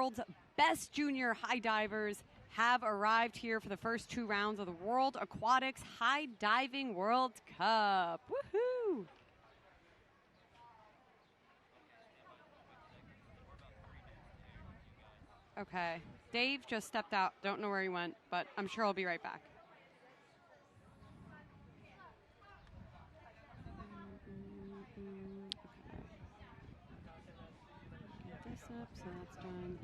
world's best junior high divers have arrived here for the first 2 rounds of the World Aquatics High Diving World Cup. Woohoo! Okay, Dave just stepped out. Don't know where he went, but I'm sure I'll be right back. Get this up, so that's done.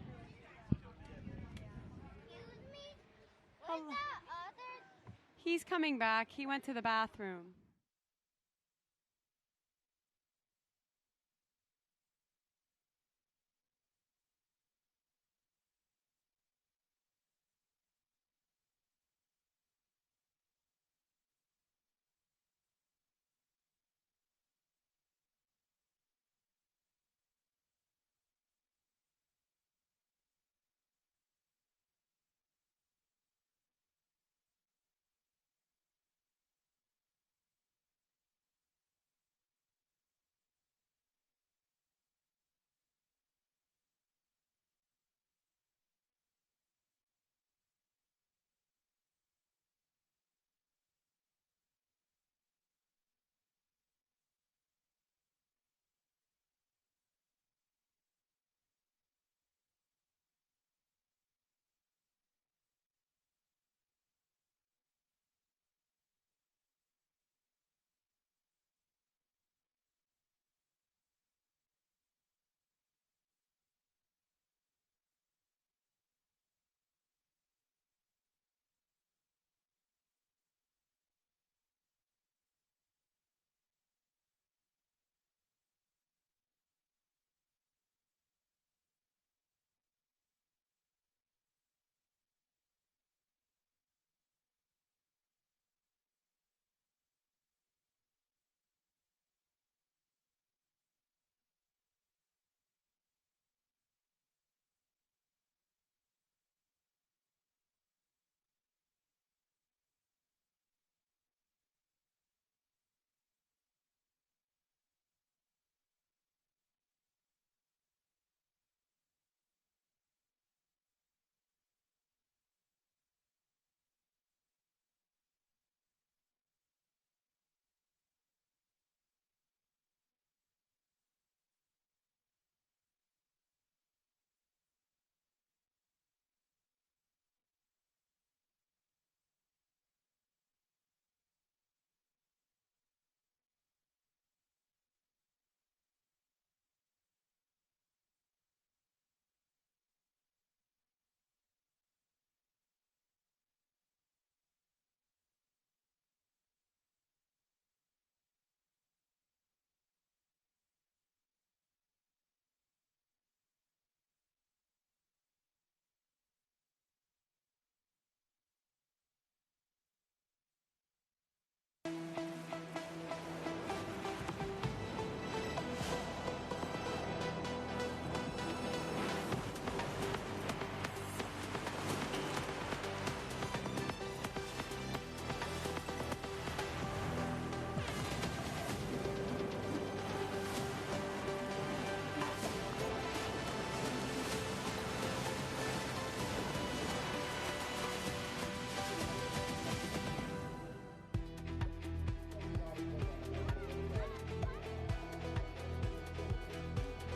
Hello. He's coming back. He went to the bathroom.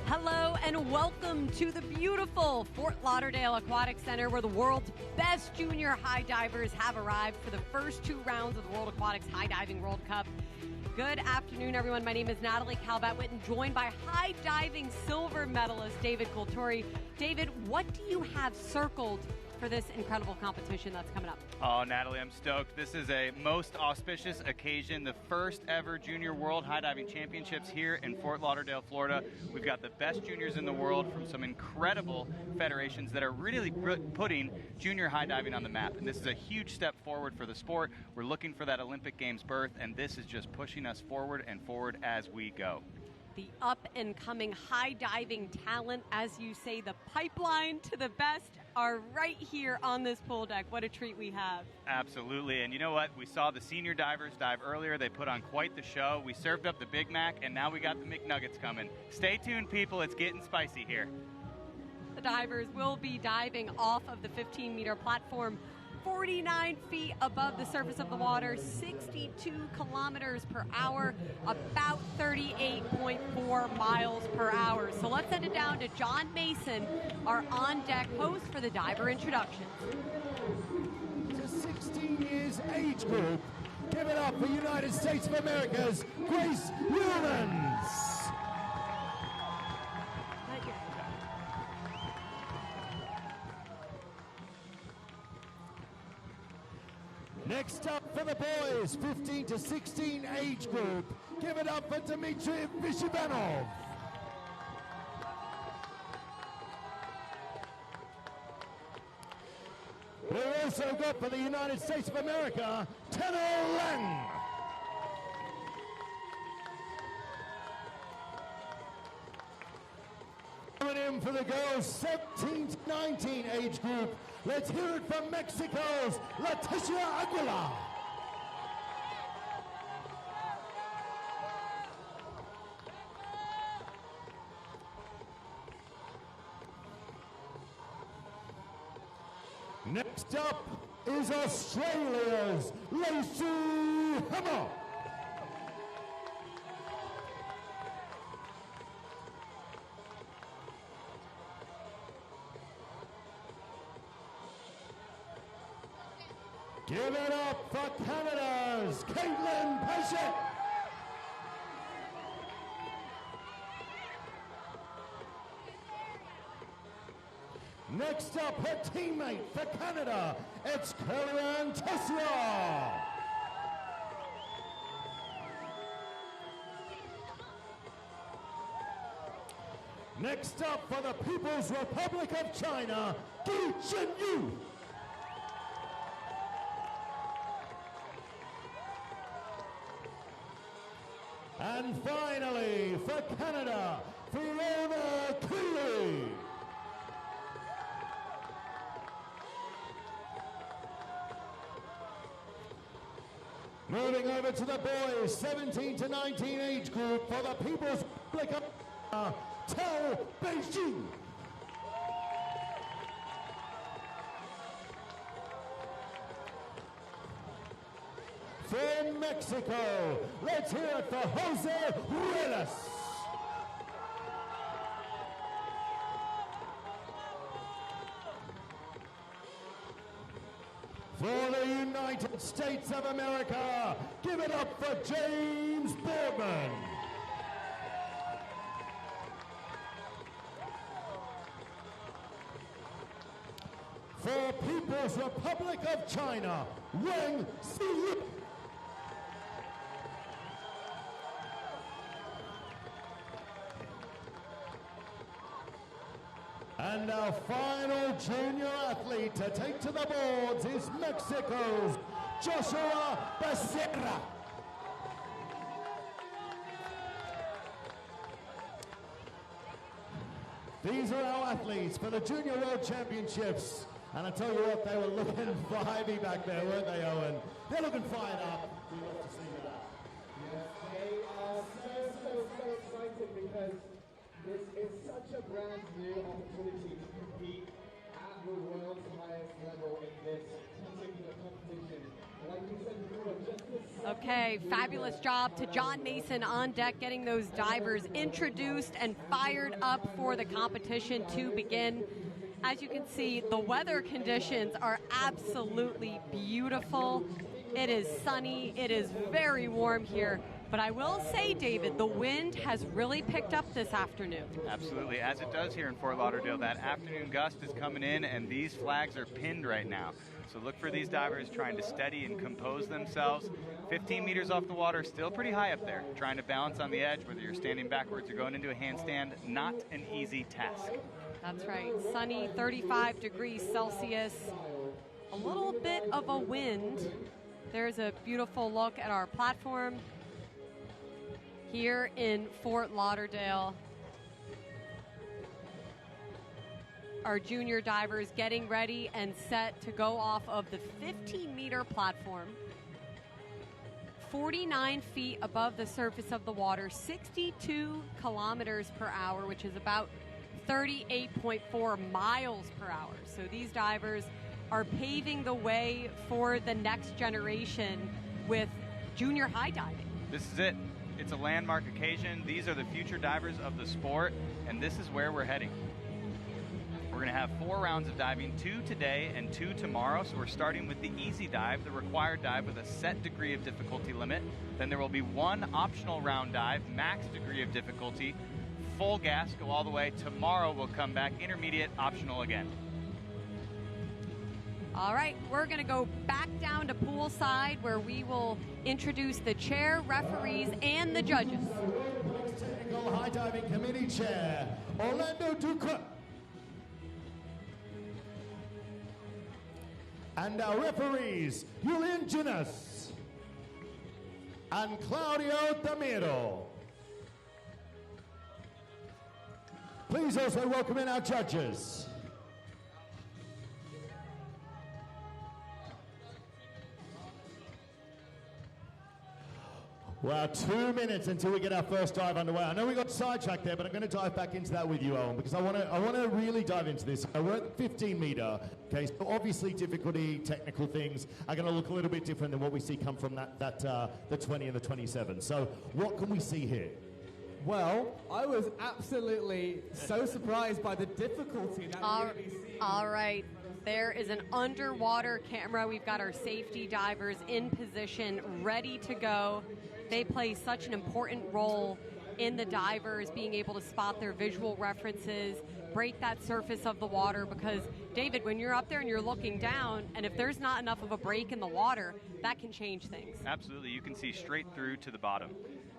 Hello and welcome to the beautiful Fort Lauderdale Aquatic Center, where the world's best junior high divers have arrived for the first 2 rounds of the World Aquatics High Diving World Cup. Good afternoon, everyone. My name is Natalie Calvat-Witten, joined by high diving silver medalist David Coultori. David, what do you have circled for this incredible competition that's coming up? Oh, Natalie, I'm stoked. This is a most auspicious occasion, the first ever Junior World High Diving Championships here in Fort Lauderdale, Florida. We've got the best juniors in the world from some incredible federations that are really putting junior high diving on the map. And this is a huge step forward for the sport. We're looking for that Olympic Games berth, and this is just pushing us forward and forward as we go. The up-and-coming high diving talent, as you say, the pipeline to the best, are right here on this pool deck. What a treat we have. Absolutely, and you know what? We saw the senior divers dive earlier. They put on quite the show. We served up the Big Mac, and now we got the McNuggets coming. Stay tuned, people. It's getting spicy here. The divers will be diving off of the 15-meter platform, 49 feet above the surface of the water, 62 kilometers per hour, about 38.4 miles per hour. So let's send it down to John Mason, our on-deck host for the diver introductions. To 16 years age group, give it up for United States of America's Grace Wilmans. Next up for the boys, 15 to 16 age group, give it up for Dmitry Vishivanov. We've also got for the United States of America, Tenor Lang. Coming in for the girls, 17 to 19 age group. Let's hear it from Mexico's Leticia Aguilar. Next up is Australia's Lacey Hammer. Give it up for Canada's Caitlin Paget. Next up, her teammate for Canada, it's Kellyanne Tessier. Next up for the People's Republic of China, Gi Chunyu. And finally, for Canada, Fiona Keeley. Moving over to the boys, 17 to 19 age group for the People's Republic of China, Tao Beijing. For Mexico, let's hear it for Jose Ruelas. For the United States of America, give it up for James Boardman. For People's Republic of China, Wang Xiyip. And our final junior athlete to take to the boards is Mexico's Joshua Becerra. These are our athletes for the Junior World Championships. And I tell you what, they were looking vibey back there, weren't they, Owen? They're looking fired up. We love to see that. Yes, they are so excited because this is such a brand new opportunity to compete at the world's highest level in this particular competition. Like we said before, just this. Okay, fabulous job to John Mason on deck, getting those divers introduced and fired up for the competition to begin. As you can see, the weather conditions are absolutely beautiful. It is sunny, it is very warm here. But I will say, David, the wind has really picked up this afternoon. Absolutely, as it does here in Fort Lauderdale. That afternoon gust is coming in, and these flags are pinned right now. So look for these divers trying to steady and compose themselves. 15 meters off the water, still pretty high up there. Trying to balance on the edge, whether you're standing backwards or going into a handstand, not an easy task. That's right, sunny, 35 degrees Celsius. A little bit of a wind. There's a beautiful look at our platform here in Fort Lauderdale. Our junior divers getting ready and set to go off of the 15-meter platform. 49 feet above the surface of the water, 62 kilometers per hour, which is about 38.4 miles per hour. So these divers are paving the way for the next generation with junior high diving. This is it. It's a landmark occasion. These are the future divers of the sport, and this is where we're heading. We're going to have 4 rounds of diving, 2 today and 2 tomorrow. So we're starting with the easy dive, the required dive with a set degree of difficulty limit. Then there will be 1 optional round dive, max degree of difficulty, full gas, go all the way. Tomorrow we'll come back, intermediate, optional again. All right, we're going to go back down to poolside where we will introduce the chair, referees, and the judges. Technical High Diving Committee Chair, Orlando Duca. And our referees, Julian Ginas and Claudio Damiro. Please also welcome in our judges. Well, 2 minutes until we get our first dive underway. I know we got sidetracked there, but I'm going to dive back into that with you, Owen, because I want to really dive into this. We're at 15 meter. Okay, so obviously difficulty, technical things are going to look a little bit different than what we see come from the 20 and the 27. So what can we see here? Well, I was absolutely so surprised by the difficulty that we're going to be seeing. All right. There is an underwater camera. We've got our safety divers in position, ready to go. They play such an important role in the divers being able to spot their visual references, break that surface of the water, because, David, when you're up there and you're looking down, and if there's not enough of a break in the water, that can change things. Absolutely. You can see straight through to the bottom.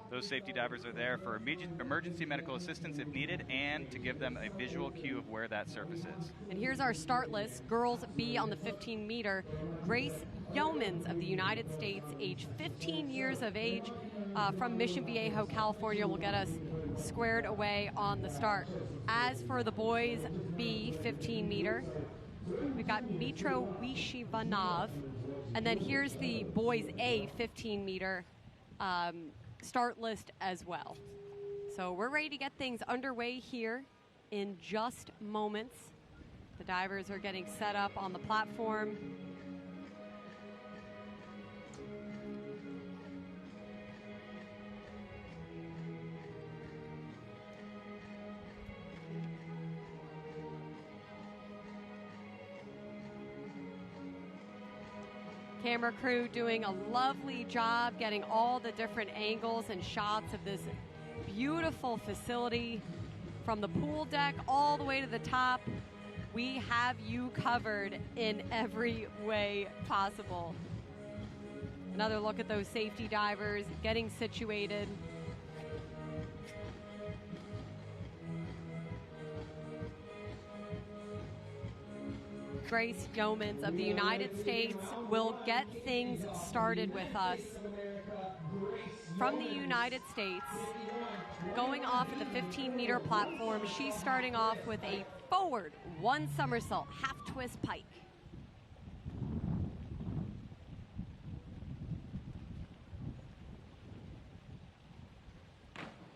Those safety divers are there for emergency medical assistance if needed and to give them a visual cue of where that surface is. And here's our start list. Girls B on the 15-meter. Grace Yeomans of the United States, age 15 years of age, from Mission Viejo, California, will get us squared away on the start. As for the boys B 15-meter, we've got Mitro Wishivanov. And then here's the boys A 15-meter start list as well. So we're ready to get things underway here in just moments. The divers are getting set up on the platform. Camera crew doing a lovely job getting all the different angles and shots of this beautiful facility from the pool deck all the way to the top. We have you covered in every way possible. Another look at those safety divers getting situated. Grace Yeomans of the United States will get things started with us. From the United States, going off at the 15-meter platform, she's starting off with a forward 1 somersault, half twist pike.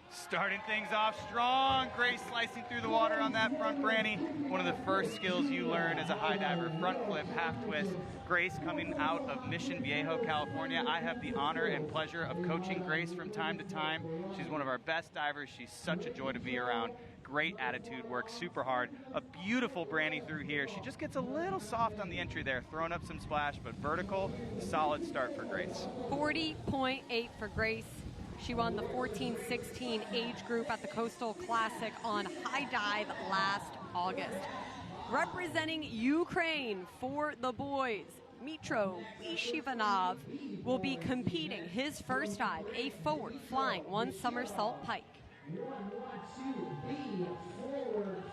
Starting things off strong. Grace slicing through the water on that front branny. One of the first skills you learn as a high diver, front flip, half twist. Grace coming out of Mission Viejo, California. I have the honor and pleasure of coaching Grace from time to time. She's one of our best divers. She's such a joy to be around. Great attitude, works super hard. A beautiful branny through here. She just gets a little soft on the entry there, throwing up some splash, but vertical, solid start for Grace. 40.8 for Grace. She won the 14-16 age group at the Coastal Classic on high dive last August. Representing Ukraine for the boys, Mitro Wishivanov will be competing his first dive, a forward flying 1 somersault pike.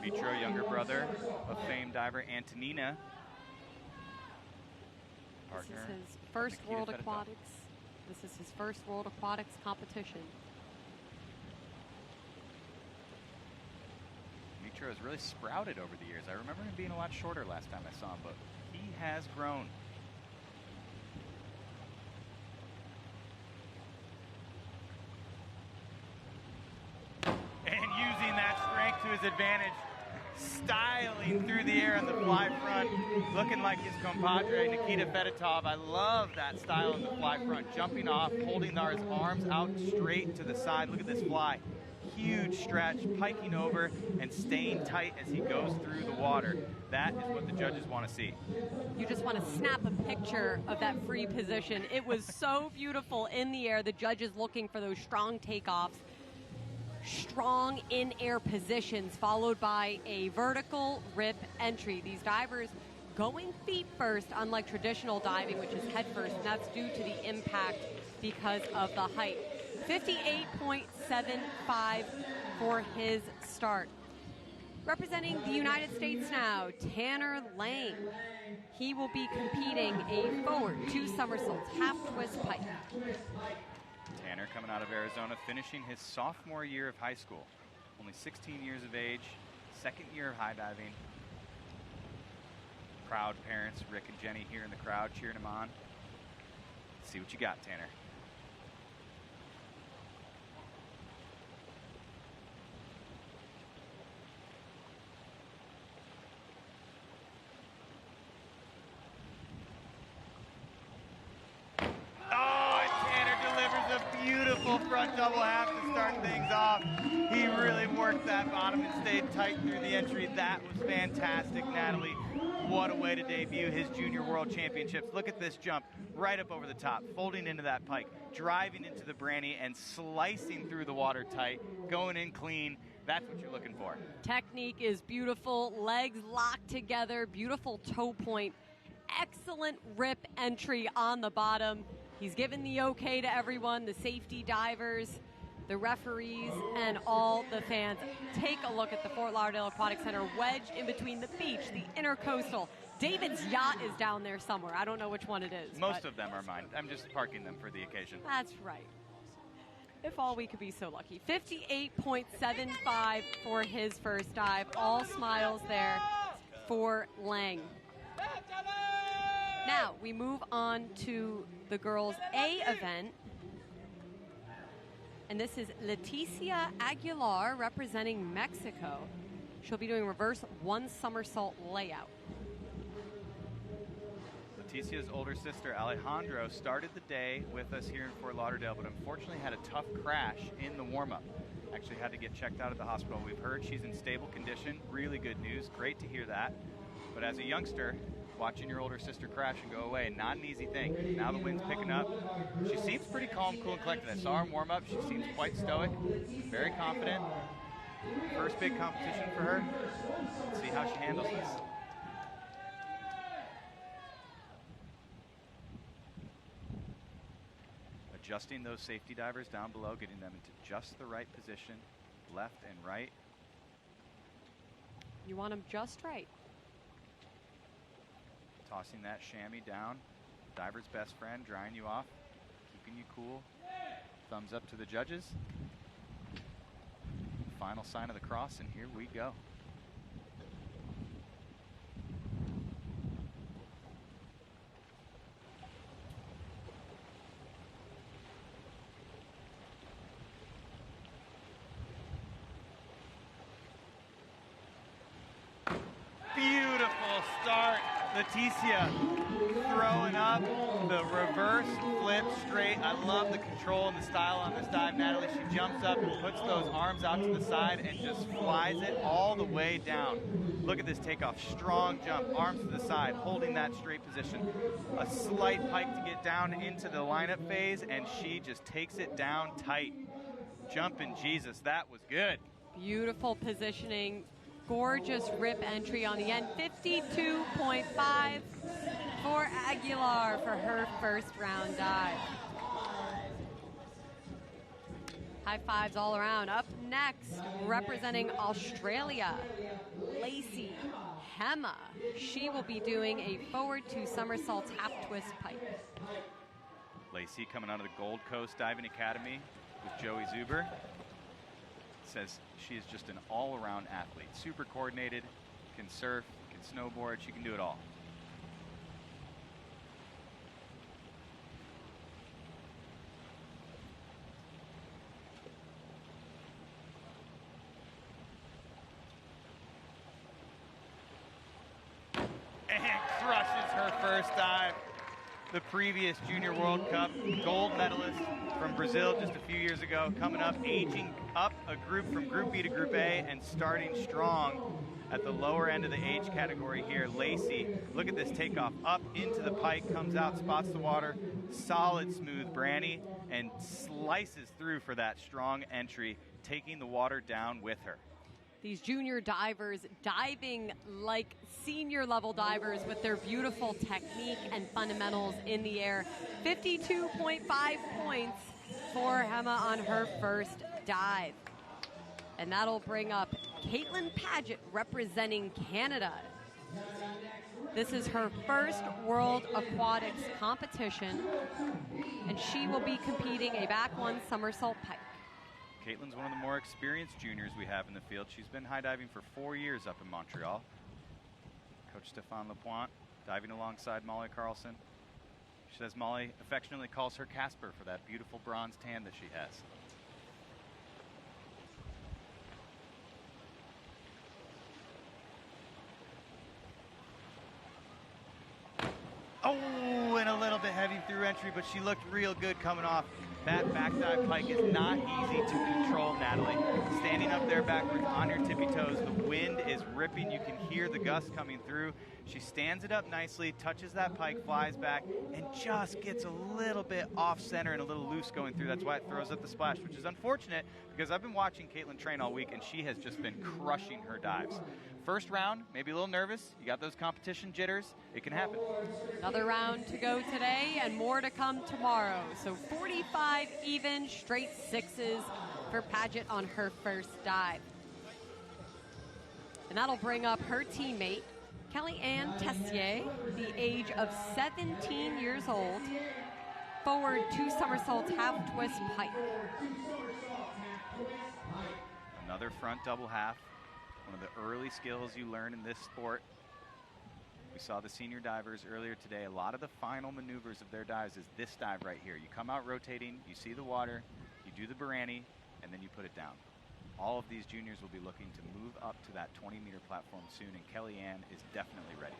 Mitro, younger brother of famed diver Antonina. Partner. This is his first World Aquatics. This is his first World Aquatics competition. Mitro has really sprouted over the years. I remember him being a lot shorter last time I saw him, but he has grown. And using that strength to his advantage, styling through the air in the fly front, looking like his compadre, Nikita Fedotov. I love that style in the fly front, jumping off, holding his arms out straight to the side. Look at this fly. Huge stretch, piking over and staying tight as he goes through the water. That is what the judges want to see. You just want to snap a picture of that free position. It was so beautiful in the air. The judges looking for those strong takeoffs, strong in-air positions, followed by a vertical rip entry. These divers going feet first, unlike traditional diving, which is head first, and that's due to the impact because of the height. 58.75 for his start. Representing the United States now, Tanner Lang. He will be competing a forward 2 somersaults, half twist pike. Tanner coming out of Arizona, finishing his sophomore year of high school. Only 16 years of age, second year of high diving. Proud parents, Rick and Jenny here in the crowd cheering him on. Let's see what you got, Tanner. Front double half to start things off. He really worked that bottom and stayed tight through the entry. That was fantastic, Natalie. What a way to debut his Junior World Championships. Look at this jump right up over the top, folding into that pike, driving into the branny and slicing through the water tight, going in clean. That's what you're looking for. Technique is beautiful, legs locked together, beautiful toe point, excellent rip entry on the bottom. He's given the okay to everyone, the safety divers, the referees, and all the fans. Take a look at the Fort Lauderdale Aquatic Center, wedged in between the beach, the intercoastal. David's yacht is down there somewhere. I don't know which one it is. Most of them are mine. I'm just parking them for the occasion. That's right. If all we could be so lucky. 58.75 for his first dive. All smiles there for Lang. Now, we move on to the girls' A event. And this is Leticia Aguilar representing Mexico. She'll be doing reverse 1 somersault layout. Leticia's older sister, Alejandro, started the day with us here in Fort Lauderdale, but unfortunately had a tough crash in the warm-up. Actually had to get checked out at the hospital. We've heard she's in stable condition. Really good news. Great to hear that. But as a youngster, watching your older sister crash and go away, not an easy thing. Now the wind's picking up. She seems pretty calm, cool, and collected. I saw her warm up. She seems quite stoic, very confident. First big competition for her. Let's see how she handles this. Adjusting those safety divers down below, getting them into just the right position, left and right. You want them just right. Tossing that chamois down, diver's best friend, drying you off, keeping you cool. Thumbs up to the judges. Final sign of the cross, and here we go. Beautiful start. Leticia throwing up the reverse flip straight. I love the control and the style on this dive, Natalie. She jumps up and puts those arms out to the side and just flies it all the way down. Look at this takeoff. Strong jump, arms to the side, holding that straight position. A slight pike to get down into the lineup phase, and she just takes it down tight. Jumping Jesus, that was good. Beautiful positioning. Gorgeous rip entry on the end. 52.5 for Aguilar for her first round dive. High fives all around. Up next, representing Australia, Lacey Hema. She will be doing a forward 2 somersaults, half twist pike. Lacey coming out of the Gold Coast Diving Academy with Joey Zuber. Says she is just an all-around athlete. Super coordinated, can surf, can snowboard, she can do it all. first dive. The previous Junior World Cup gold medalist from Brazil just a few years ago, coming up, aging up a group from Group B to Group A and starting strong at the lower end of the age category here. Lacey, look at this takeoff. Up into the pike, comes out, spots the water. Solid, smooth Branny, and slices through for that strong entry, taking the water down with her. These junior divers diving like senior level divers with their beautiful technique and fundamentals in the air. 52.5 points for Hema on her first dive. And that'll bring up Caitlin Paget representing Canada. This is her first World Aquatics competition, and she will be competing a back one somersault pike. Caitlin's one of the more experienced juniors we have in the field. She's been high diving for 4 years up in Montreal. Coach Stéphane Lapointe diving alongside Molly Carlson. She says Molly affectionately calls her Casper for that beautiful bronze tan that she has. Oh, and a little bit heavy through entry, but she looked real good coming off. That back dive pike is not easy to control, Natalie. Standing up there backwards on your tippy toes, the wind is ripping. You can hear the gusts coming through. She stands it up nicely, touches that pike, flies back, and just gets a little bit off center and a little loose going through. That's why it throws up the splash, which is unfortunate because I've been watching Caitlin train all week and she has just been crushing her dives. First round, maybe a little nervous. You got those competition jitters. It can happen. Another round to go today and more to come tomorrow. So 45 even, straight sixes for Paget on her first dive. And that'll bring up her teammate, Kellyanne Tessier, the age of 17 years old. Forward 2 somersaults, half twist pike. Another front double half. One of the early skills you learn in this sport. We saw the senior divers earlier today. A lot of the final maneuvers of their dives is this dive right here. You come out rotating, you see the water, you do the Barani, and then you put it down. All of these juniors will be looking to move up to that 20-meter platform soon, and Kellyanne is definitely ready.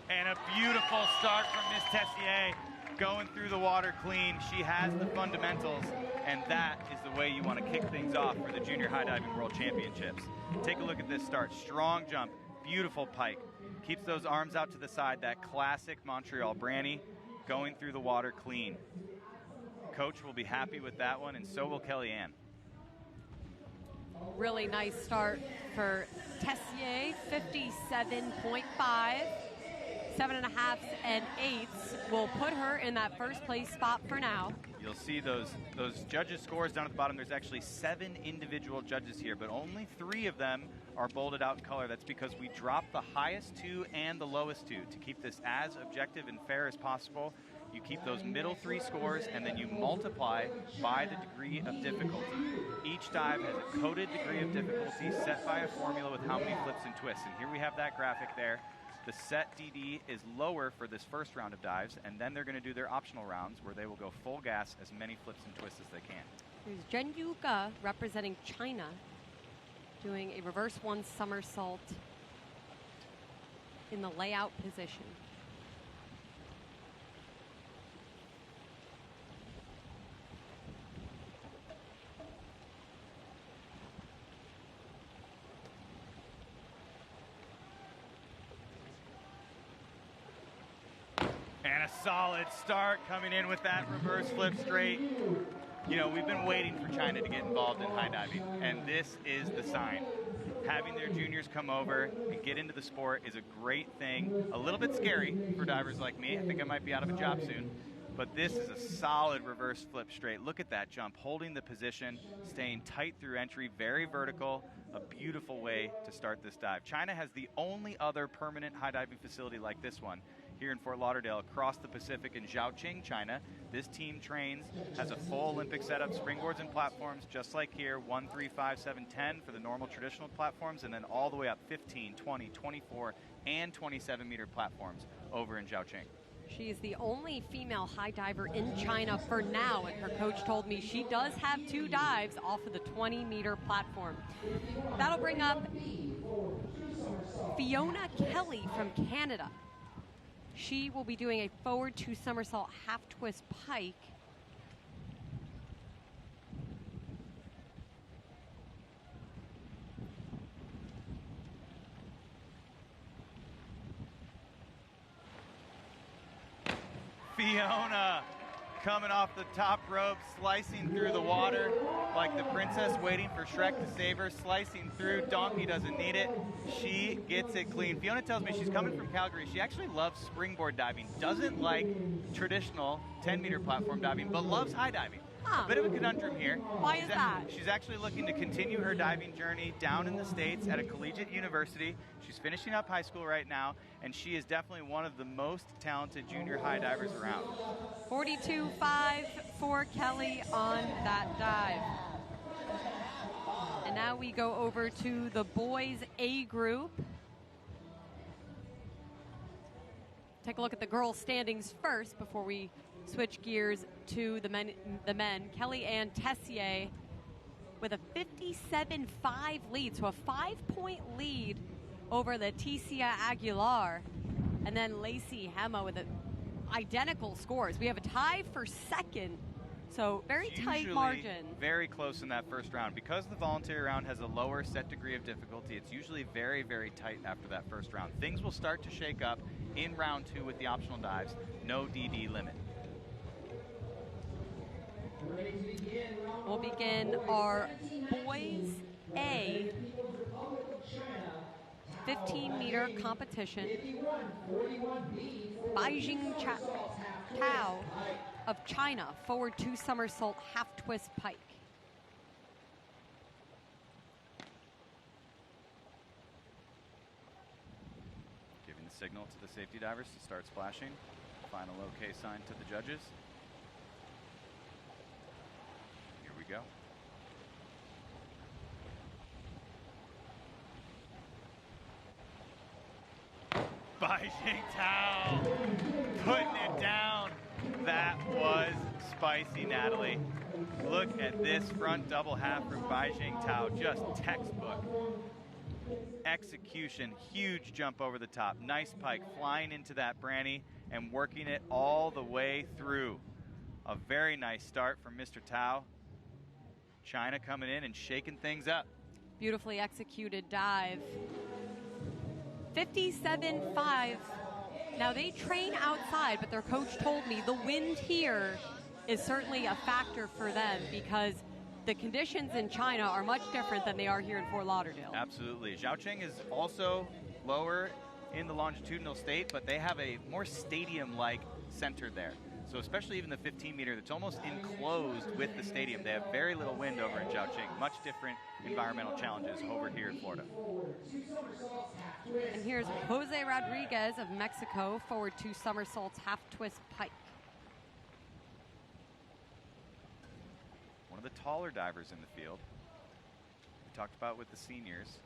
And a beautiful start from Miss Tessier. Going through the water clean. She has the fundamentals, and that is the way you want to kick things off for the Junior High Diving World Championships. Take a look at this start. Strong jump, beautiful pike. Keeps those arms out to the side, that classic Montreal Branny, going through the water clean. Coach will be happy with that one, and so will Kellyanne. Really nice start for Tessier, 57.5. 7.5s and 8s will put her in that first place spot for now. You'll see those judges' scores down at the bottom. There's actually 7 individual judges here, but only 3 of them are bolded out in color. That's because we dropped the highest 2 and the lowest 2 to keep this as objective and fair as possible. You keep those middle 3 scores, and then you multiply by the degree of difficulty. Each dive has a coded degree of difficulty set by a formula with how many flips and twists. And here we have that graphic there. The set DD is lower for this first round of dives, and then they're going to do their optional rounds where they will go full gas as many flips and twists as they can. There's Jen Yuka representing China doing a reverse 1 somersault in the layout position. And a solid start coming in with that reverse flip straight. You know, we've been waiting for China to get involved in high diving, and this is the sign. Having their juniors come over and get into the sport is a great thing. A little bit scary for divers like me. I think I might be out of a job soon. But this is a solid reverse flip straight. Look at that jump, holding the position, staying tight through entry, very vertical, a beautiful way to start this dive. China has the only other permanent high diving facility like this one here in Fort Lauderdale across the Pacific in Zhaoqing, China. This team trains, has a full Olympic setup, springboards and platforms, just like here, 1, 3, 5, 7, 10 for the normal traditional platforms, and then all the way up 15, 20, 24, and 27-meter platforms over in Zhaoqing. She is the only female high diver in China for now, and her coach told me she does have 2 dives off of the 20-meter platform. That'll bring up Fiona Kelly from Canada. She will be doing a forward 2 somersault half twist pike. Fiona coming off the top rope, slicing through the water like the princess waiting for Shrek to save her, slicing through. Donkey doesn't need it. She gets it clean. Fiona tells me she's coming from Calgary. She actually loves springboard diving, doesn't like traditional 10-meter platform diving, but loves high diving. A bit of a conundrum here. Why is that? She's actually looking to continue her diving journey down in the States at a collegiate university. She's finishing up high school right now, and she is definitely one of the most talented junior high divers around. 42.5 for Kelly on that dive. And now we go over to the boys A group. Take a look at the girls' standings first before we switch gears to the men. Kelly Ann Tessier with a 57.5 lead, so a 5-point lead over Leticia Aguilar. And then Lacey Hema with identical scores. We have a tie for second, so very tight margin. Very close in that first round. Because the voluntary round has a lower set degree of difficulty, it's usually very, very tight after that first round. Things will start to shake up in round 2 with the optional dives. No DD limit. We'll begin our boys A 15-meter competition. Beijing Tao of China, forward 2 somersault half twist pike. Giving the signal to the safety divers to start splashing. Final OK sign to the judges. Here we go. Beijing Tao putting it down. That was spicy, Natalie. Look at this front double half from Beijing Tao. Just textbook execution. Huge jump over the top. Nice pike flying into that branny and working it all the way through. A very nice start from Mr. Tao. China coming in and shaking things up. Beautifully executed dive. 57.5. Now they train outside, but their coach told me the wind here is certainly a factor for them because the conditions in China are much different than they are here in Fort Lauderdale. Absolutely. Zhaoqing is also lower in the longitudinal state, but they have a more stadium-like center there. So especially even the 15-meter, it's almost enclosed with the stadium. They have very little wind over in Zhaoqing. Much different environmental challenges over here in Florida. And here's Jose Rodriguez of Mexico, forward 2 somersaults, half twist pike. One of the taller divers in the field. We talked about with the seniors,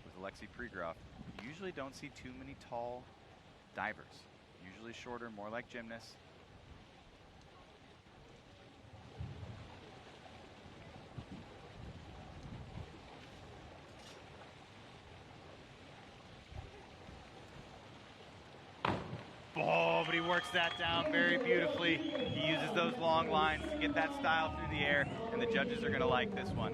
with Alexei Pregroff. You usually don't see too many tall divers. Usually shorter, more like gymnasts. Oh, but he works that down very beautifully. He uses those long lines to get that style through the air, and the judges are going to like this one.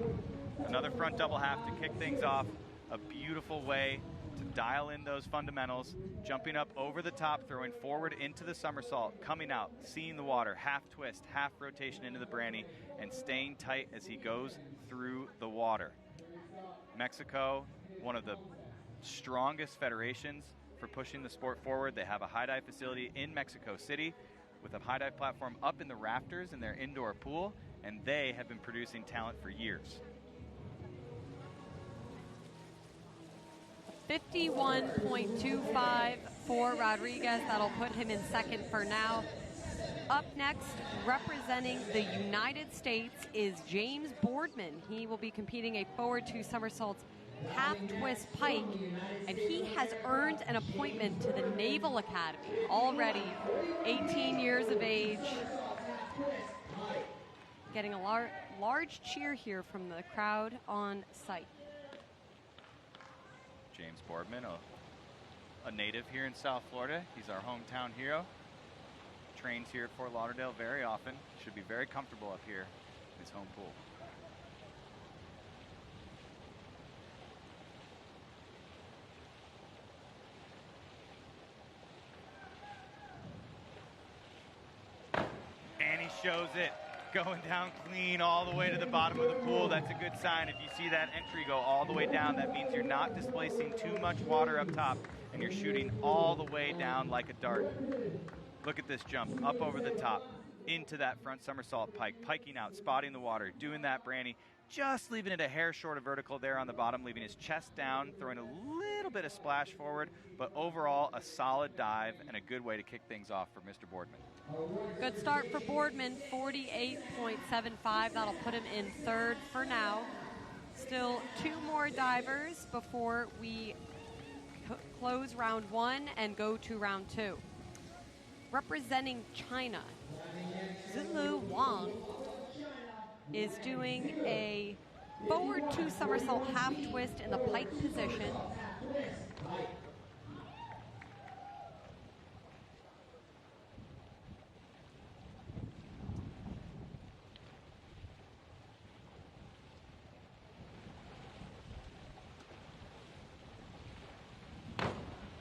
Another front double half to kick things off. A beautiful way to dial in those fundamentals. Jumping up over the top, throwing forward into the somersault, coming out, seeing the water, half twist, half rotation into the branny, and staying tight as he goes through the water. Mexico, one of the strongest federations for pushing the sport forward. They have a high dive facility in Mexico City with a high dive platform up in the rafters in their indoor pool, and they have been producing talent for years. 51.25 for Rodriguez. That'll put him in second for now. Up next, representing the United States, is James Boardman. He will be competing a forward 2 somersaults, half twist pike, and he has earned an appointment to the Naval Academy already. 18 years of age. Getting a large cheer here from the crowd on site. James Boardman, a native here in South Florida. He's our hometown hero. Trains here at Fort Lauderdale very often. Should be very comfortable up here in his home pool. And he shows it. Going down clean all the way to the bottom of the pool. That's a good sign. If you see that entry go all the way down, that means you're not displacing too much water up top and you're shooting all the way down like a dart. Look at this jump up over the top into that front somersault pike, piking out, spotting the water, doing that Branny, just leaving it a hair short of vertical there on the bottom, leaving his chest down, throwing a little bit of splash forward, but overall a solid dive and a good way to kick things off for Mr. Boardman. Good start for Boardman, 48.75. That'll put him in third for now. Still 2 more divers before we close round 1 and go to round 2. Representing China, Zilu Wang is doing a forward 2 somersault half twist in the pike position.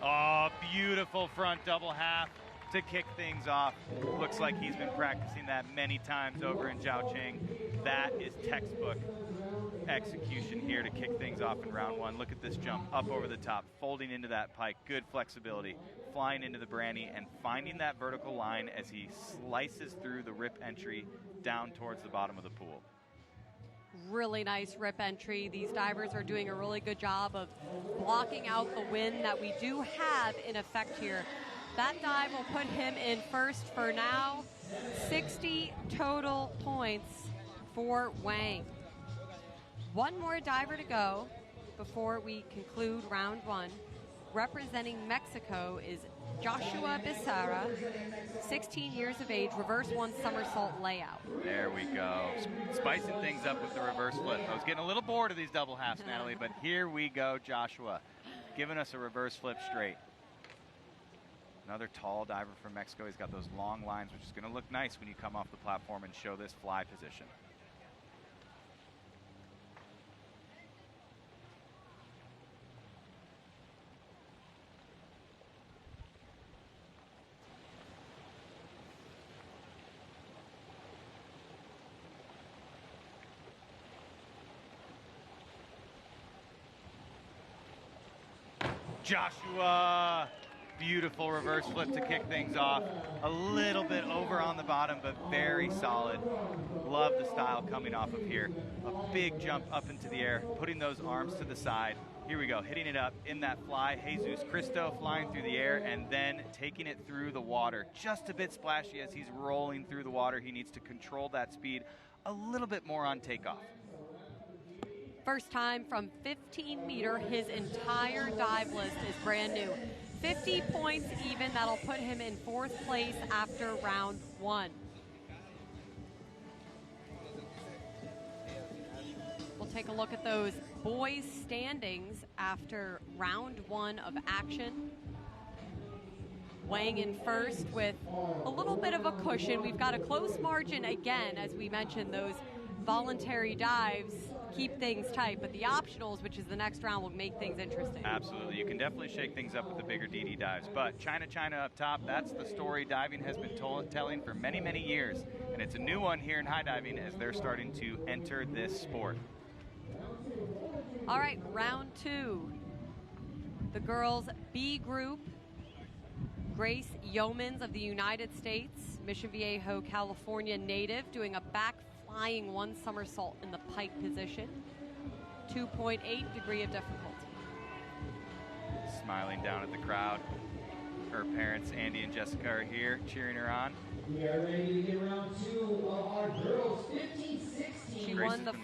Oh, beautiful front double half to kick things off. Looks like he's been practicing that many times over in Zhaoqing. That is textbook execution here to kick things off in round 1. Look at this jump up over the top, folding into that pike. Good flexibility, flying into the Branny and finding that vertical line as he slices through the rip entry down towards the bottom of the pool. Really nice rip entry. These divers are doing a really good job of blocking out the wind that we do have in effect here. That dive will put him in first for now. 60 total points for Wang. 1 more diver to go before we conclude round 1. Representing Mexico is Joshua Becerra, 16 years of age, reverse 1 somersault layout. There we go. Spicing things up with the reverse flip. I was getting a little bored of these double halves, Natalie, but here we go, Joshua, giving us a reverse flip straight. Another tall diver from Mexico. He's got those long lines, which is going to look nice when you come off the platform and show this fly position. Joshua, beautiful reverse flip to kick things off. A little bit over on the bottom, but very solid. Love the style coming off of here. A big jump up into the air, putting those arms to the side. Here we go, hitting it up in that fly. Jesus Cristo flying through the air and then taking it through the water. Just a bit splashy as he's rolling through the water. He needs to control that speed a little bit more on takeoff. First time from 15 meter, his entire dive list is brand new. 50 points even, that'll put him in 4th place after round 1. We'll take a look at those boys' standings after round 1 of action. Wang in first with a little bit of a cushion. We've got a close margin again, as we mentioned, those voluntary dives keep things tight, but the optionals, which is the next round, will make things interesting. Absolutely. You can definitely shake things up with the bigger DD dives. But China up top, that's the story diving has been telling for many, many years. And it's a new one here in high diving as they're starting to enter this sport. All right, round 2. The girls' B group. Grace Yeomans of the United States, Mission Viejo, California native, doing a back flying 1 somersault in the pike position. 2.8 degree of difficulty. Smiling down at the crowd. Her parents, Andy and Jessica, are here cheering her on. We are ready to get round 2 of our girls 15-16 She Grace won the has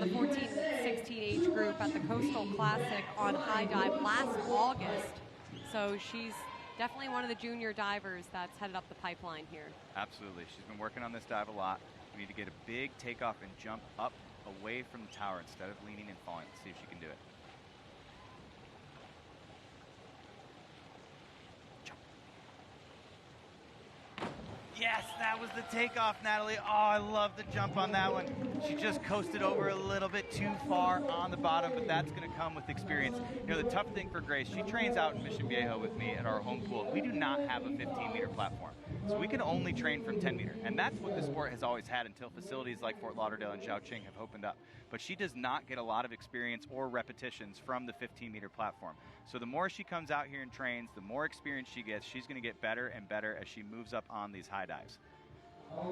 14-16 age group at the Coastal Classic on high dive last August. So she's definitely one of the junior divers that's headed up the pipeline here. Absolutely. She's been working on this dive a lot. We need to get a big takeoff and jump up away from the tower instead of leaning and falling. Let's see if she can do it. Jump. Yes, that was the takeoff, Natalie. Oh, I love the jump on that one. She just coasted over a little bit too far on the bottom, but that's going to come with experience. You know, the tough thing for Grace, she trains out in Mission Viejo with me at our home pool. We do not have a 15-meter platform. So we can only train from 10 meter. And that's what the sport has always had until facilities like Fort Lauderdale and Zhaoqing have opened up. But she does not get a lot of experience or repetitions from the 15-meter platform. So the more she comes out here and trains, the more experience she gets. She's going to get better and better as she moves up on these high dives.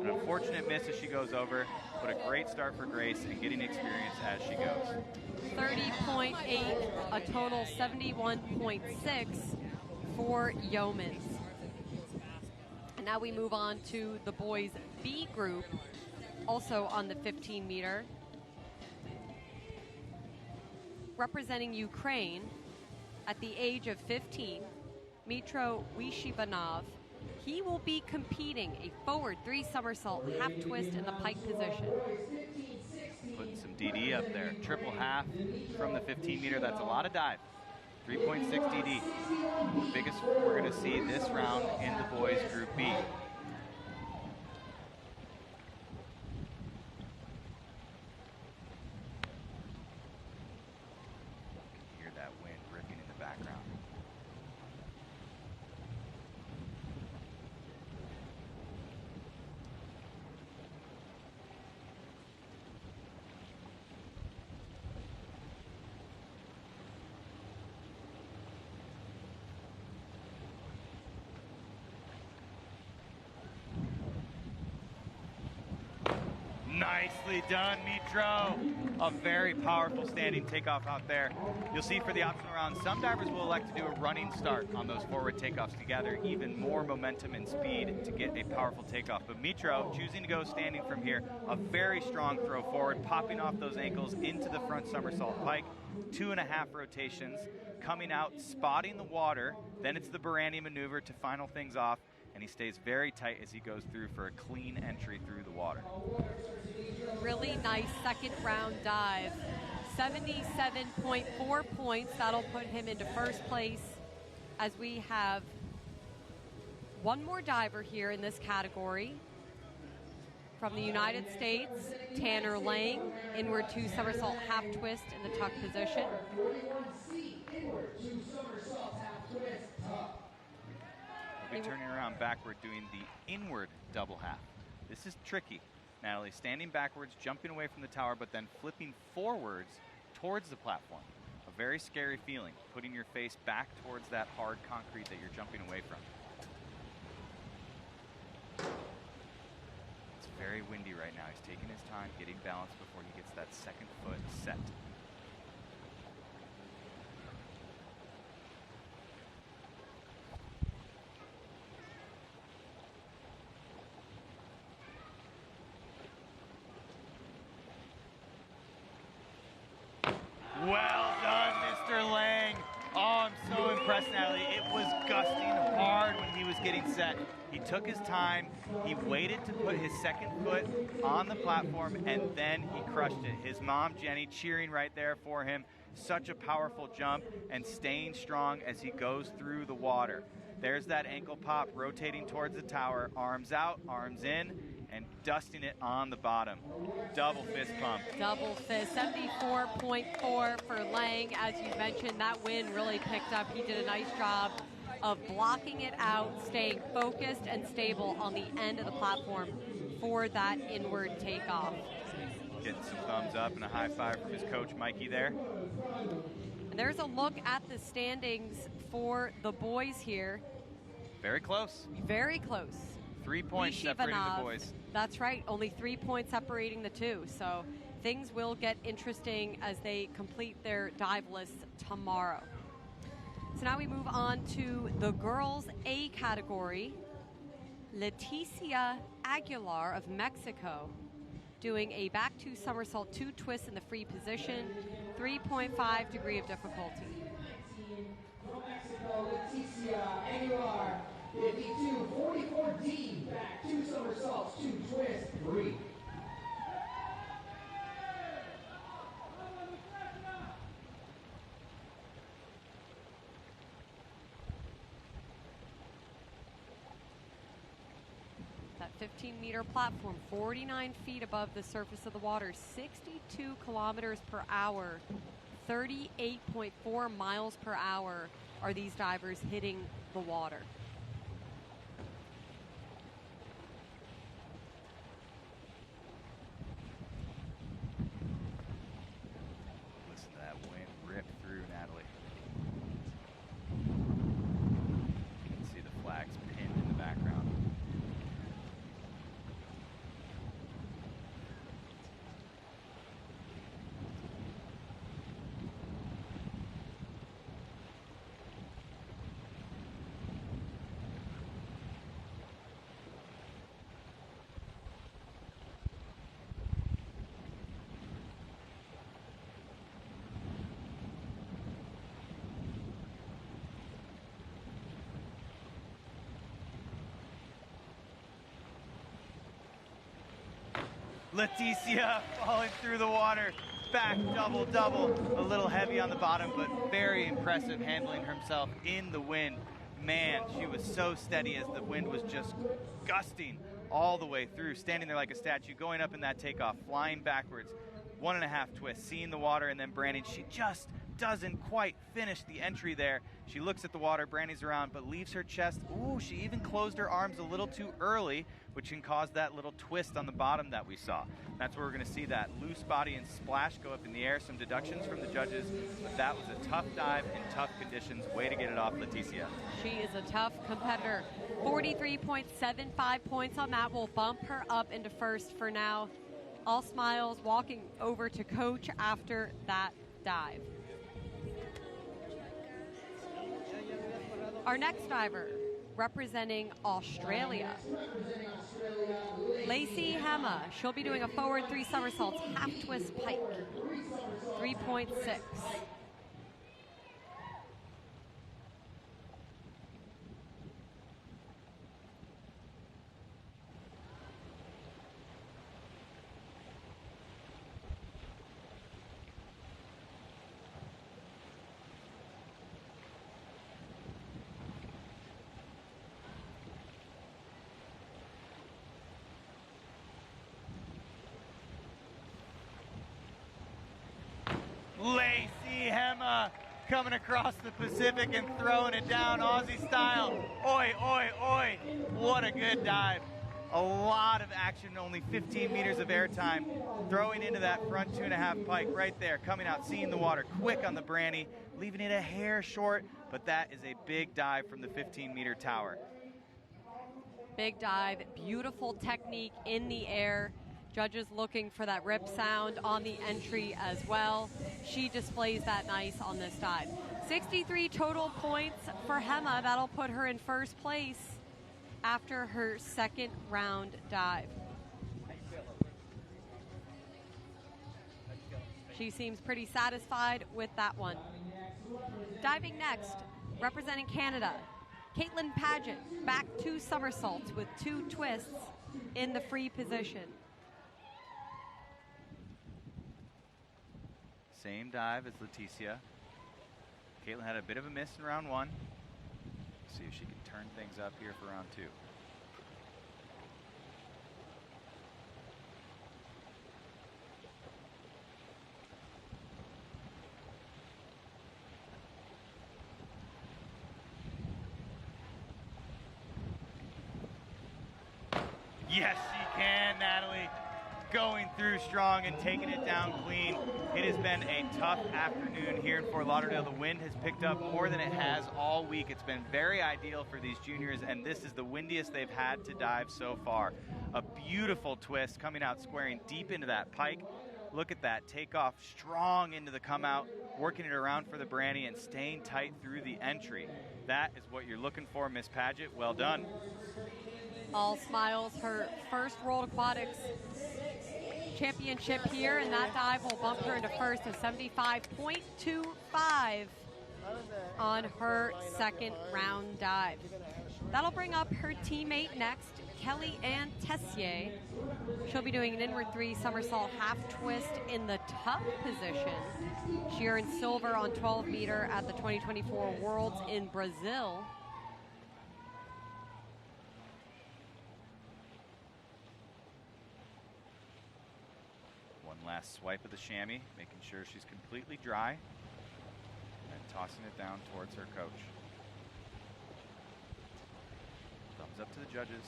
An unfortunate miss as she goes over, but a great start for Grace and getting experience as she goes. 30.8, a total 71.6 for Yeomans. And now we move on to the boys B group, also on the 15-meter. Representing Ukraine at the age of 15, Mitro Wyshibanov. He will be competing a forward 3 somersault half twist in the pike position. Putting some DD up there. Triple half from the 15-meter. That's a lot of dive. 3.6 DD. The biggest we're going to see this round in the boys Group B. Hear that wind ripping in the background. Nicely done, Mitro. A very powerful standing takeoff out there. You'll see for the optional round, some divers will elect to do a running start on those forward takeoffs to gather even more momentum and speed to get a powerful takeoff. But Mitro choosing to go standing from here, a very strong throw forward, popping off those ankles into the front somersault pike, 2.5 rotations, coming out, spotting the water, then it's the Barani maneuver to final things off, and he stays very tight as he goes through for a clean entry through the water. Really nice second round dive. 77.4 points. That'll put him into first place as we have one more diver here in this category. From the United States, Tanner Lang, inward 2 somersault half twist in the tuck position. We'll be turning around backward, doing the inward double half. This is tricky. Natalie, standing backwards, jumping away from the tower, but then flipping forwards towards the platform. A very scary feeling, putting your face back towards that hard concrete that you're jumping away from. It's very windy right now. He's taking his time, getting balance before he gets that second foot set. Well done, Mr. Lang. Oh, I'm so impressed, Natalie. It was gusting hard when he was getting set. He took his time. He waited to put his second foot on the platform, and then he crushed it. His mom, Jenny, cheering right there for him. Such a powerful jump and staying strong as he goes through the water. There's that ankle pop, rotating towards the tower, arms out, arms in, and dusting it on the bottom. Double fist pump. Double fist, 74.4 for Lang. As you mentioned, that wind really picked up. He did a nice job of blocking it out, staying focused and stable on the end of the platform for that inward takeoff. Getting some thumbs up and a high five from his coach, Mikey, there. And there's a look at the standings for the boys here. Very close. Very close. 3 points separating the boys. That's right, only 3 points separating the two. So things will get interesting as they complete their dive lists tomorrow. So now we move on to the girls A category. Leticia Aguilar of Mexico doing a back 2 somersault, 2 twists in the free position, 3.5 degree of difficulty. From Mexico, Leticia Aguilar, 52, 44D, back 2 somersaults, 2 twists, 3. That 15-meter platform, 49 feet above the surface of the water, 62 kilometers per hour, 38.4 miles per hour are these divers hitting the water. Listen to that wind rip through, Natalie. You can see the flags pinned in the background. Leticia falling through the water, back double, a little heavy on the bottom, but very impressive handling herself in the wind. Man, she was so steady as the wind was just gusting all the way through, standing there like a statue, going up in that takeoff, flying backwards, 1.5 twists, seeing the water, and then Brandy, she just doesn't quite finish the entry there. She looks at the water, Brandy's around, but leaves her chest. Ooh, she even closed her arms a little too early, which can cause that little twist on the bottom that we saw. That's where we're going to see that loose body and splash go up in the air. Some deductions from the judges, but that was a tough dive in tough conditions. Way to get it off, Leticia. She is a tough competitor. 43.75 points on that will bump her up into first for now. All smiles, walking over to coach after that dive. Our next diver, representing Australia, Lacey Hema. She'll be doing a forward 3 somersaults, half twist pike, 3.6. Lacey Hema coming across the Pacific and throwing it down Aussie style. Oi, oi, oi. What a good dive. A lot of action, only 15 meters of airtime. Throwing into that front 2.5 pike right there, coming out, seeing the water, quick on the Branny, leaving it a hair short, but that is a big dive from the 15-meter tower. Big dive, beautiful technique in the air. Judges looking for that rip sound on the entry as well. She displays that nice on this dive. 63 total points for Hema. That'll put her in first place after her second round dive. She seems pretty satisfied with that one. Diving next, representing Canada, Caitlin Paget, back 2 somersaults with 2 twists in the free position. Same dive as Leticia. Caitlin had a bit of a miss in round 1. See if she can turn things up here for round 2. Yes, she can, Natalie. Going through strong and taking it down clean. It has been a tough afternoon here in Fort Lauderdale. The wind has picked up more than it has all week. It's been very ideal for these juniors, and this is the windiest they've had to dive so far. A beautiful twist coming out, squaring deep into that pike. Look at that takeoff, strong into the come out, working it around for the Branny and staying tight through the entry. That is what you're looking for, Miss Paget. Well done. All smiles, her first World Aquatics championship here, and that dive will bump her into first of 75.25 on her second round dive. That'll bring up her teammate next, Kelly Ann Tessier. She'll be doing an inward 3 somersault half twist in the tuck position. She earned silver on 12 meter at the 2024 Worlds in Brazil. One last swipe of the chamois, making sure she's completely dry, and tossing it down towards her coach. Thumbs up to the judges.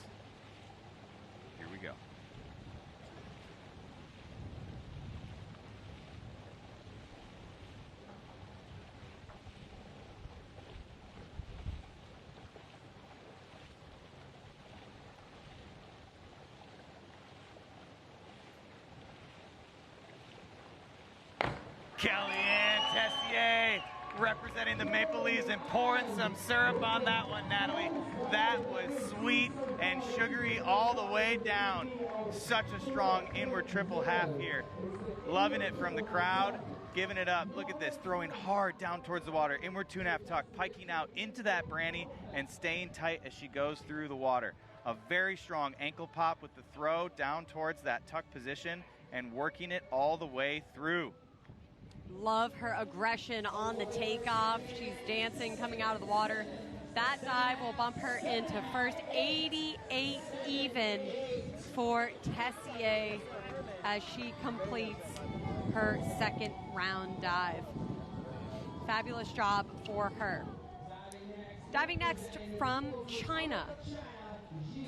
Here we go. Kelly Ann Tessier representing the Maple Leafs and pouring some syrup on that one, Natalie. That was sweet and sugary all the way down. Such a strong inward triple half here. Loving it from the crowd, giving it up. Look at this, throwing hard down towards the water. Inward 2.5 tuck, piking out into that branny and staying tight as she goes through the water. A very strong ankle pop with the throw down towards that tuck position and working it all the way through. Love her aggression on the takeoff. She's dancing coming out of the water. That dive will bump her into first, 88 even for Tessier as she completes her second round dive. Fabulous job for her. Diving next from China,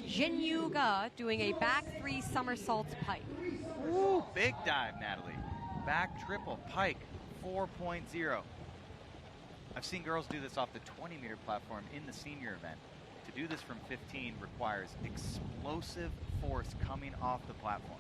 Zhenyu Ge doing a back 3 somersaults pike. Ooh, big dive, Natalie. Back triple pike, 4.0. I've seen girls do this off the 20-meter platform in the senior event. To do this from 15 requires explosive force coming off the platform.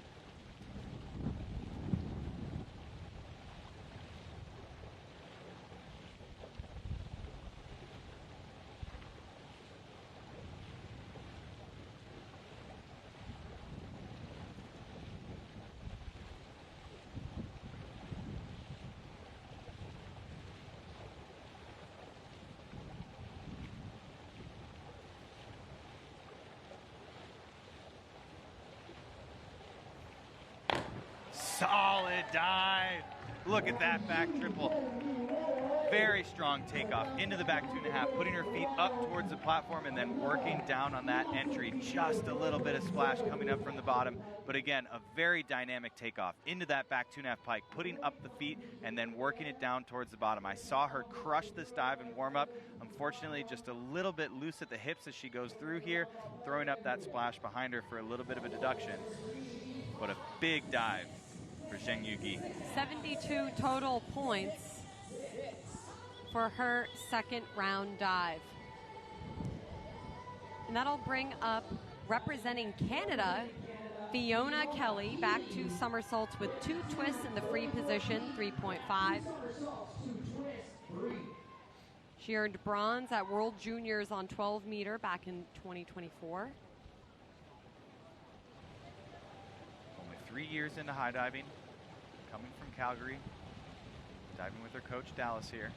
Solid dive. Look at that back triple. Very strong takeoff into the back 2.5, putting her feet up towards the platform and then working down on that entry. Just a little bit of splash coming up from the bottom. But again, a very dynamic takeoff into that back 2.5 pike, putting up the feet and then working it down towards the bottom. I saw her crush this dive in warm up. Unfortunately, just a little bit loose at the hips as she goes through here, throwing up that splash behind her for a little bit of a deduction. But a big dive for Zhenyu Ge. 72 total points for her second round dive. And that'll bring up, representing Canada, Fiona Kelly, back 2 somersaults with 2 twists in the free position, 3.5. She earned bronze at World Juniors on 12 meter back in 2024. Only 3 years into high diving, coming from Calgary, diving with her coach Dallas here.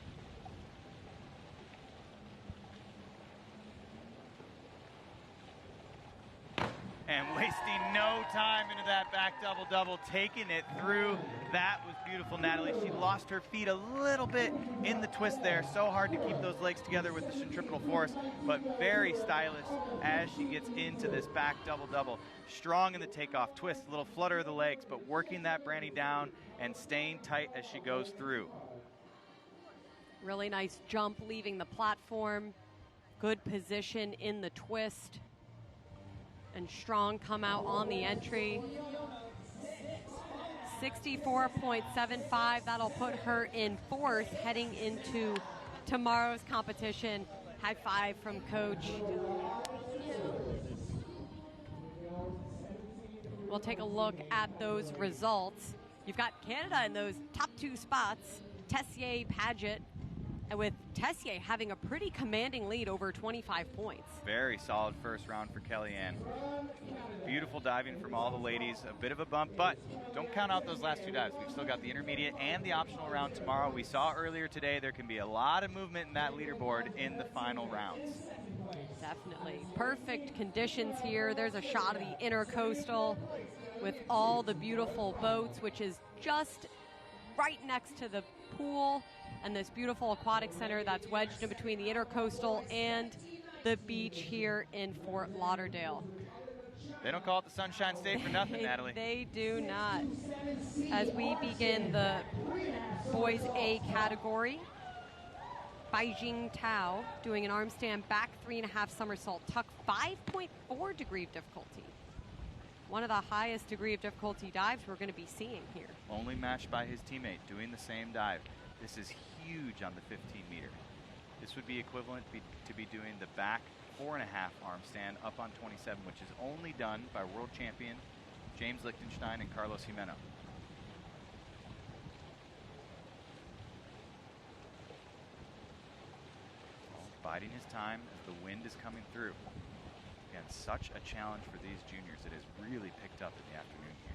And wasting no time into that back double-double, taking it through. That was beautiful, Natalie. She lost her feet a little bit in the twist there. So hard to keep those legs together with the centripetal force, but very stylish as she gets into this back double-double. Strong in the takeoff, twist, a little flutter of the legs, but working that brandy down and staying tight as she goes through. Really nice jump leaving the platform. Good position in the twist. And strong come out on the entry. 64.75, that'll put her in 4th heading into tomorrow's competition. High five from coach. We'll take a look at those results. You've got Canada in those top 2 spots, Tessier, Paget, with Tessier having a pretty commanding lead over 25 points. Very solid first round for Kellyanne. Beautiful diving from all the ladies. A bit of a bump, but don't count out those last two dives. We've still got the intermediate and the optional round tomorrow. We saw earlier today there can be a lot of movement in that leaderboard in the final rounds. Definitely. Perfect conditions here. There's a shot of the intercoastal with all the beautiful boats, which is just right next to the pool and this beautiful aquatic center that's wedged in between the intercoastal and the beach here in Fort Lauderdale. They don't call it the Sunshine State for nothing, Natalie. They do not. As we begin the boys A category, Beijing Tao doing an arm stand back 3.5 somersault tuck, 5.4 degree of difficulty. One of the highest degree of difficulty dives we're going to be seeing here. Only matched by his teammate doing the same dive. This is huge on the 15 meter. This would be equivalent to be doing the back 4.5 arm stand up on 27, which is only done by world champion James Lichtenstein and Carlos Jimeno. Biding his time as the wind is coming through. Again, such a challenge for these juniors. It has really picked up in the afternoon here.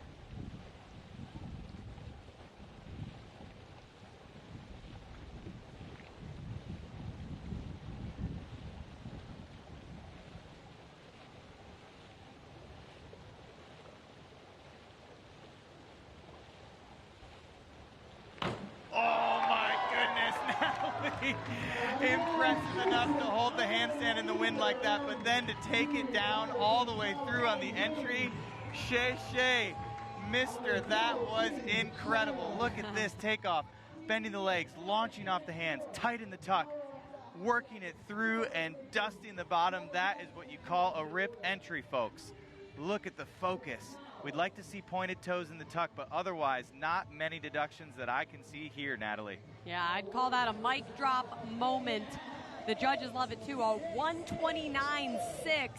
Impressive enough to hold the handstand in the wind like that, but then to take it down all the way through on the entry. Shay, mister, that was incredible. Look at this takeoff, bending the legs, launching off the hands, tight in the tuck, working it through and dusting the bottom. That is what you call a rip entry, folks. Look at the focus. We'd like to see pointed toes in the tuck, but otherwise not many deductions that I can see here, Natalie. Yeah, I'd call that a mic drop moment. The judges love it too. A 129.6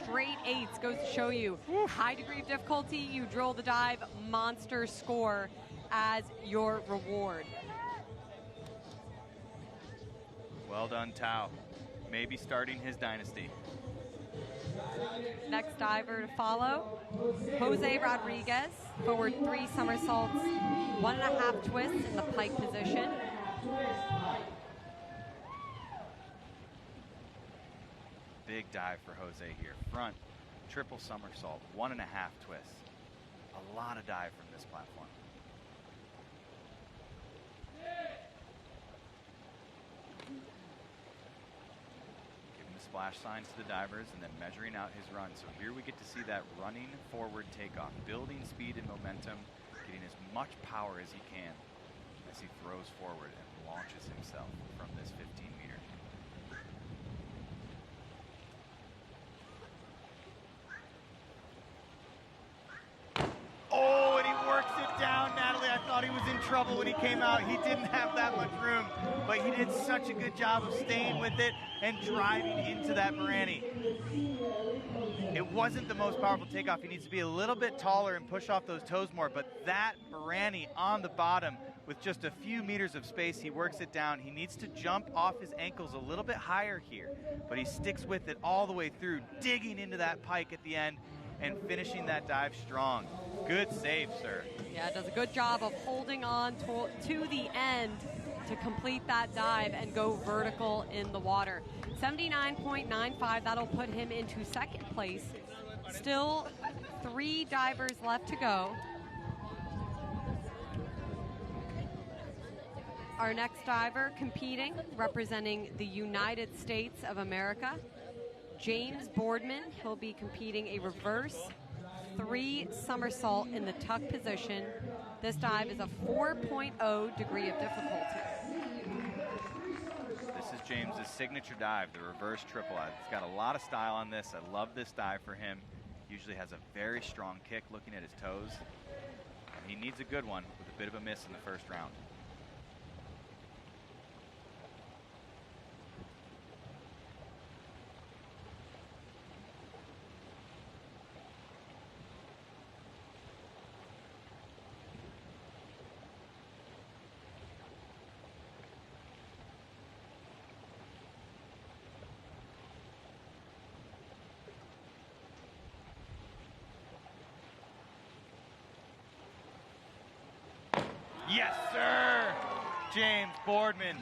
straight eights goes to show you high degree of difficulty. You drill the dive, monster score as your reward. Well done, Tao. Maybe starting his dynasty. Next diver to follow, Jose Rodriguez, forward 3 somersaults, 1.5 twists in the pike position. Big dive for Jose here. Front, triple somersault, 1.5 twists. A lot of dive from this platform. Splash signs to the divers and then measuring out his run. So here we get to see that running forward takeoff, building speed and momentum, getting as much power as he can as he throws forward and launches himself from this 15 meter. Oh, and he works it down, Natalie. I thought he was in trouble when he came out. He didn't have that much room, but he did such a good job of staying with it and driving into that Barani. It wasn't the most powerful takeoff. He needs to be a little bit taller and push off those toes more, but that Barani on the bottom with just a few meters of space, he works it down. He needs to jump off his ankles a little bit higher here, but he sticks with it all the way through, digging into that pike at the end and finishing that dive strong. Good save, sir. Yeah, does a good job of holding on to the end to complete that dive and go vertical in the water. 79.95, that'll put him into second place. Still 3 divers left to go. Our next diver competing, representing the United States of America, James Boardman. He'll be competing a reverse 3 somersault in the tuck position. This dive is a 4.0 degree of difficulty. This is James's signature dive, the reverse triple. He's got a lot of style on this. I love this dive for him. Usually has a very strong kick looking at his toes. And he needs a good one with a bit of a miss in the first round. Yes, sir. James Boardman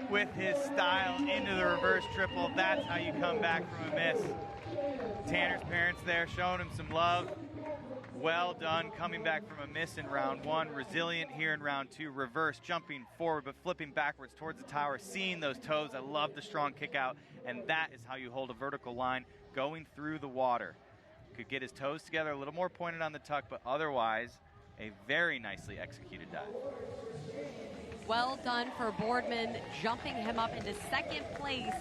with his style into the reverse triple. That's how you come back from a miss. Tanner's parents there showing him some love. Well done coming back from a miss in round one. Resilient here in round two. Reverse, jumping forward but flipping backwards towards the tower. Seeing those toes. I love the strong kick out. And that is how you hold a vertical line going through the water. Could get his toes together, a little more pointed on the tuck, but otherwise a very nicely executed dive. Well done for Boardman, jumping him up into second place.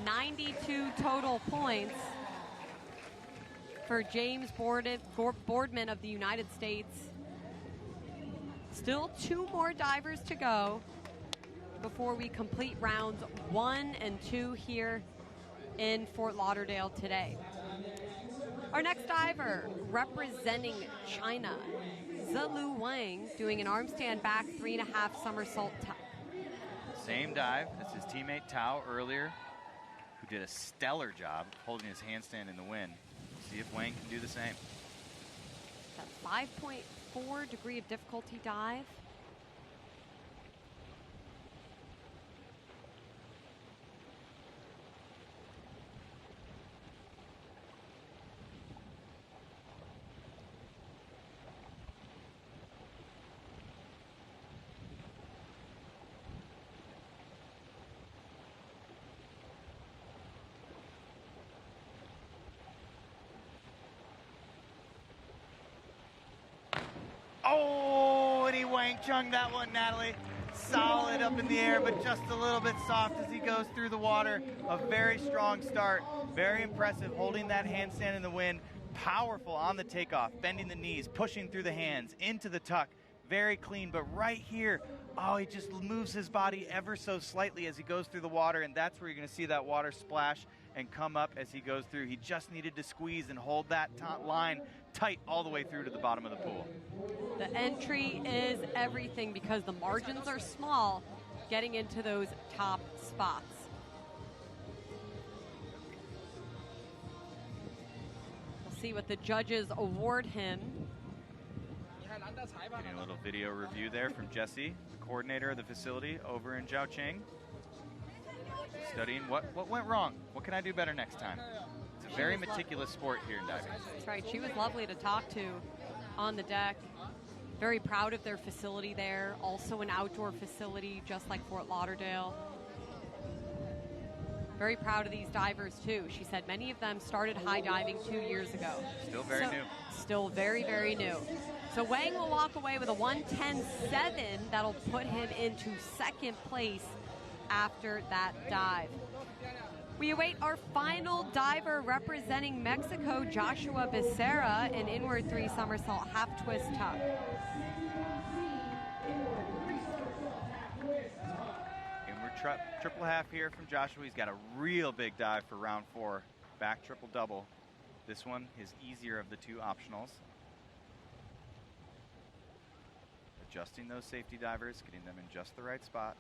92 total points for James Boardman of the United States. Still 2 more divers to go before we complete rounds 1 and 2 here in Fort Lauderdale today. Our next diver, representing China, Zilu Wang, doing an arm stand back 3.5 somersault. Same dive as his teammate Tao earlier, who did a stellar job holding his handstand in the wind. See if Wang can do the same. That 5.4 degree of difficulty dive. Oh, and he Wang Chung that one, Natalie. Solid up in the air, but just a little bit soft as he goes through the water. A very strong start. Very impressive, holding that handstand in the wind. Powerful on the takeoff, bending the knees, pushing through the hands, into the tuck. Very clean, but right here, oh, he just moves his body ever so slightly as he goes through the water, and that's where you're going to see that water splash and come up as he goes through. He just needed to squeeze and hold that line tight all the way through to the bottom of the pool. The entry is everything because the margins are small getting into those top spots. We'll see what the judges award him. Getting a little video review there from Jesse, the coordinator of the facility over in Zhaoqing. Studying what went wrong. What can I do better next time? It's a very meticulous sport here in diving. That's right. She was lovely to talk to on the deck. Very proud of their facility there. Also an outdoor facility just like Fort Lauderdale. Very proud of these divers too. She said many of them started high diving 2 years ago. Still very new. Still very, very new. So Wang will walk away with a 110.7. That'll put him into second place after that dive. We await our final diver representing Mexico, Joshua Becerra, an inward 3 somersault half twist tuck. Inward triple half here from Joshua. He's got a real big dive for round 4. Back triple double. This one is easier of the 2 optionals. Adjusting those safety divers, getting them in just the right spot.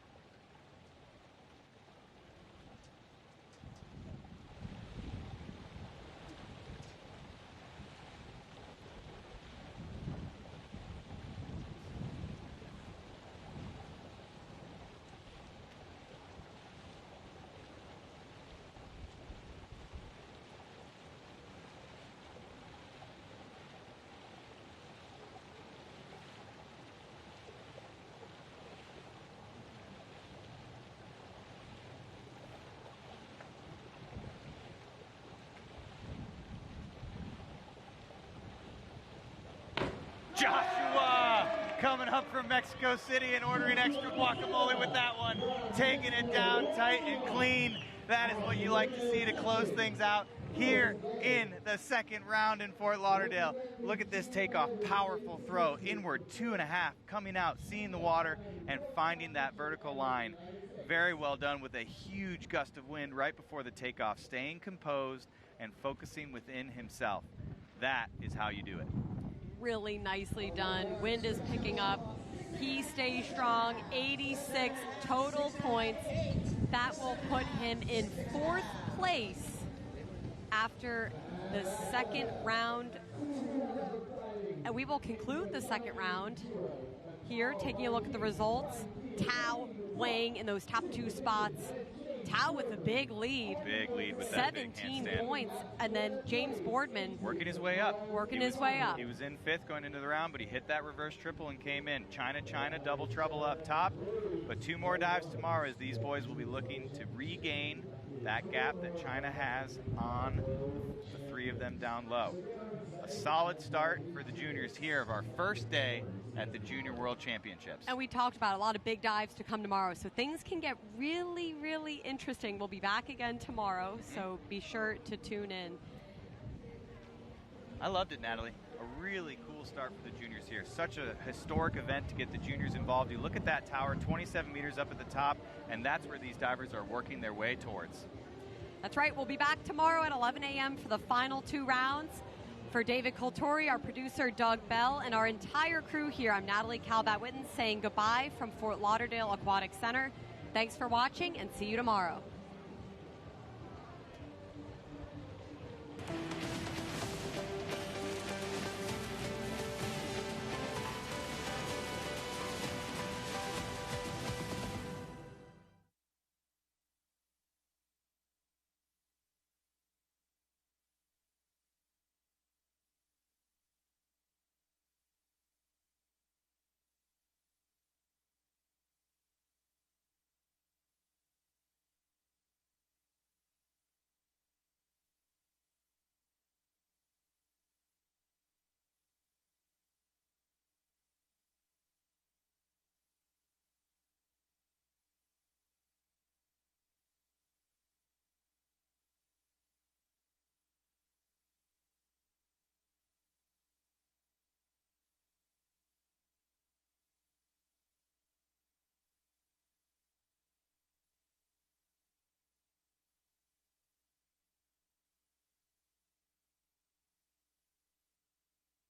Joshua coming up from Mexico City and ordering extra guacamole with that one. Taking it down tight and clean. That is what you like to see to close things out here in the second round in Fort Lauderdale. Look at this takeoff. Powerful throw. Inward 2.5. Coming out, seeing the water, and finding that vertical line. Very well done with a huge gust of wind right before the takeoff. Staying composed and focusing within himself. That is how you do it. Really nicely done. Wind is picking up. He stays strong. 86 total points. That will put him in 4th place after the second round. And we will conclude the second round here, taking a look at the results. Tao weighing in those top 2 spots. Tao with a big lead. Big lead with that big 17 handstand. points. And then James Boardman. Working his way up. Working his way up. He was in 5th going into the round, but he hit that reverse triple and came in. China, double trouble up top. But 2 more dives tomorrow as these boys will be looking to regain that gap that China has on the 3 of them down low. A solid start for the juniors here of our first day at the Junior World Championships. And we talked about a lot of big dives to come tomorrow, so things can get really, really interesting. We'll be back again tomorrow, so be sure to tune in. I loved it, Natalie. A really cool start for the juniors here. Such a historic event to get the juniors involved. You look at that tower, 27 meters up at the top, and that's where these divers are working their way towards. That's right. We'll be back tomorrow at 11 a.m. for the final 2 rounds. For David Coltori, our producer Doug Bell, and our entire crew here, I'm Natalie Calbat-Witten saying goodbye from Fort Lauderdale Aquatic Center. Thanks for watching and see you tomorrow.